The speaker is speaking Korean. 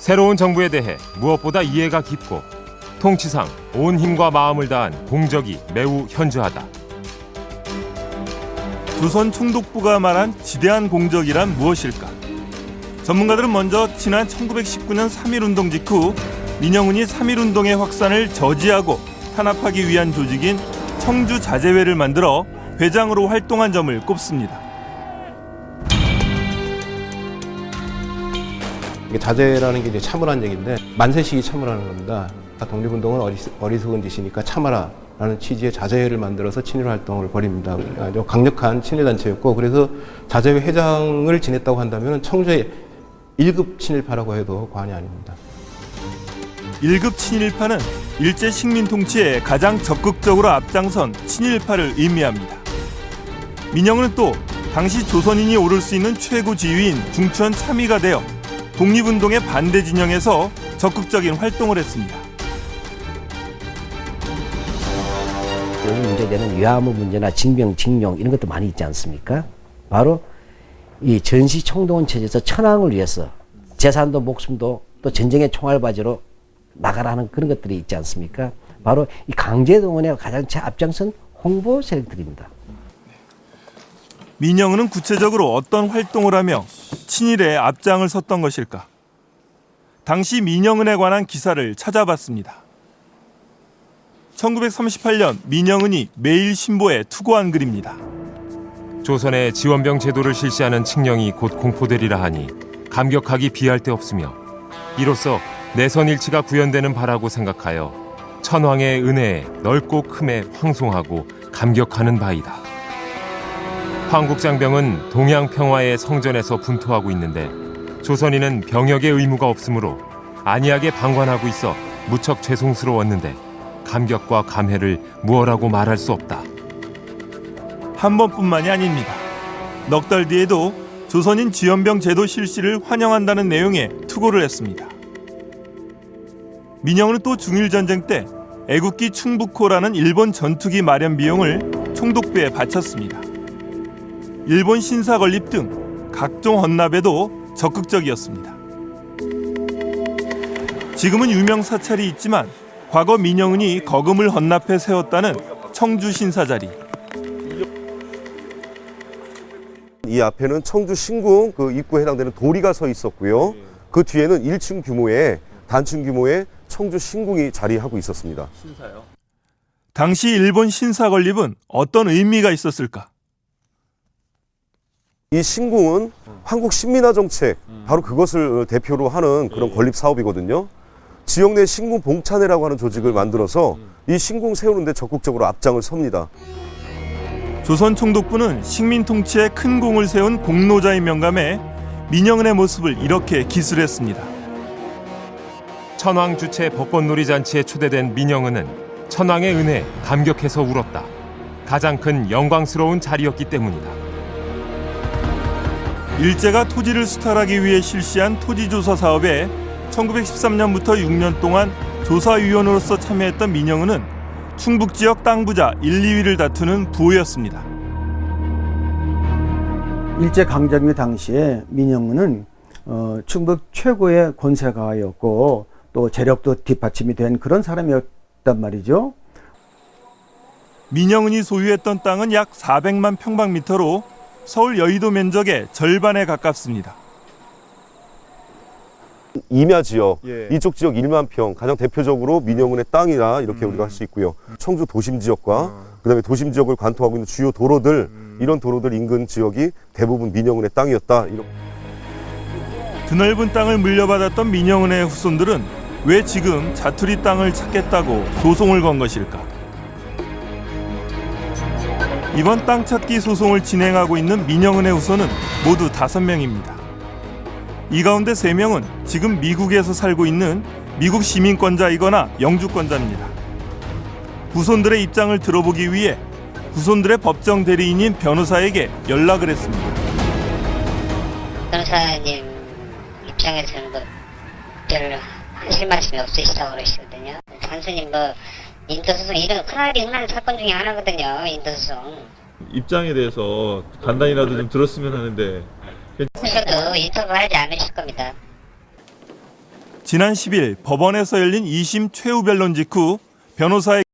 새로운 정부에 대해 무엇보다 이해가 깊고 통치상 온 힘과 마음을 다한 공적이 매우 현저하다. 조선 총독부가 말한 지대한 공적이란 무엇일까? 전문가들은 먼저 지난 1919년 3.1운동 직후 민영은이 3.1운동의 확산을 저지하고 탄압하기 위한 조직인 청주자재회를 만들어 회장으로 활동한 점을 꼽습니다. 이게 자제라는 게 이제 참으라는 얘기인데 만세식이 참으라는 겁니다. 독립운동은 어리석은 짓이니까 참아라 라는 취지의 자제회를 만들어서 친일 활동을 벌입니다. 아주 강력한 친일 단체였고, 그래서 자제회 회장을 지냈다고 한다면 청주의 1급 친일파라고 해도 과언이 아닙니다. 1급 친일파는 일제 식민 통치에 가장 적극적으로 앞장선 친일파를 의미합니다. 민영은 또 당시 조선인이 오를 수 있는 최고 지위인 중천 참의가 되어 독립운동의 반대 진영에서 적극적인 활동을 했습니다. 여기 문제되는 위안부 문제나 징병, 징용 이런 것도 많이 있지 않습니까? 바로 이 전시 총동원 체제에서 천황을 위해서 재산도 목숨도 또 전쟁의 총알바지로 나가라 하는 그런 것들이 있지 않습니까? 바로 이 강제동원에 가장 앞장선 홍보 세력들입니다. 민영은은 구체적으로 어떤 활동을 하며 친일에 앞장을 섰던 것일까? 당시 민영은에 관한 기사를 찾아봤습니다. 1938년 민영은이 매일신보에 투고한 글입니다. 조선의 지원병 제도를 실시하는 칙령이 곧 공포되리라 하니 감격하기 비할 데 없으며 이로써 내선 일치가 구현되는 바라고 생각하여 천황의 은혜에 넓고 큼에 황송하고 감격하는 바이다. 황국장병은 동양 평화의 성전에서 분토하고 있는데 조선인은 병역의 의무가 없으므로 안이하게 방관하고 있어 무척 죄송스러웠는데 감격과 감회를 무어라고 말할 수 없다. 한 번뿐만이 아닙니다. 넉 달 뒤에도 조선인 지원병 제도 실시를 환영한다는 내용의 투고를 했습니다. 민영은 또 중일전쟁 때 애국기 충북호라는 일본 전투기 마련 비용을 총독부에 바쳤습니다. 일본 신사 건립 등 각종 헌납에도 적극적이었습니다. 지금은 유명 사찰이 있지만 과거 민영은이 거금을 헌납해 세웠다는 청주 신사자리. 이 앞에는 청주 신궁 그 입구에 해당되는 도리가 서 있었고요. 그 뒤에는 1층 규모의 단층 규모의 청주 신궁이 자리하고 있었습니다. 신사요? 당시 일본 신사 건립은 어떤 의미가 있었을까? 이 신궁은 한국 신민화 정책 바로 그것을 대표로 하는 그런 건립 사업이거든요. 지역 내 신궁 봉찬회라고 하는 조직을 만들어서 이 신궁 세우는데 적극적으로 앞장을 섭니다. 조선 총독부는 식민 통치에 큰 공을 세운 공로자의 명감에 민영은의 모습을 이렇게 기술했습니다. 천황 주최 벚꽃놀이 잔치에 초대된 민영은은 천황의 은혜에 감격해서 울었다. 가장 큰 영광스러운 자리였기 때문이다. 일제가 토지를 수탈하기 위해 실시한 토지조사 사업에 1913년부터 6년 동안 조사위원으로서 참여했던 민영은은 충북 지역 땅 부자 1, 2위를 다투는 부호였습니다. 일제강점기 당시에 민영은은 충북 최고의 권세가였고 또 재력도 뒷받침이 된 그런 사람이었단 말이죠. 민영은이 소유했던 땅은 약 400만 평방미터로 서울 여의도 면적의 절반에 가깝습니다. 임야 지역, 이쪽 지역 1만 평, 가장 대표적으로 민영은의 땅이라 이렇게 우리가 할 수 있고요. 청주 도심 지역과 그다음에 도심 지역을 관통하고 있는 주요 도로들, 이런 도로들 인근 지역이 대부분 민영은의 땅이었다. 드넓은 땅을 물려받았던 민영은의 후손들은 왜 지금 자투리 땅을 찾겠다고 소송을 건 것일까? 이번 땅 찾기 소송을 진행하고 있는 민영은의 후손은 모두 5명입니다. 이 가운데 3명은 지금 미국에서 살고 있는 미국 시민권자이거나 영주권자입니다. 후손들의 입장을 들어보기 위해 후손들의 법정 대리인인 변호사에게 연락을 했습니다. 변호사님 입장에서는 별 하실 말씀이 없으시다고 그러시거든요. 단순히 인터소송 이런 흔하게 흔한 사건 중에 하나거든요. 인터소송. 입장에 대해서 간단히라도 좀 들었으면 하는데 하셔도 인터뷰하지 않으실 겁니다. 지난 10일 법원에서 열린 2심 최후 변론 직후 변호사의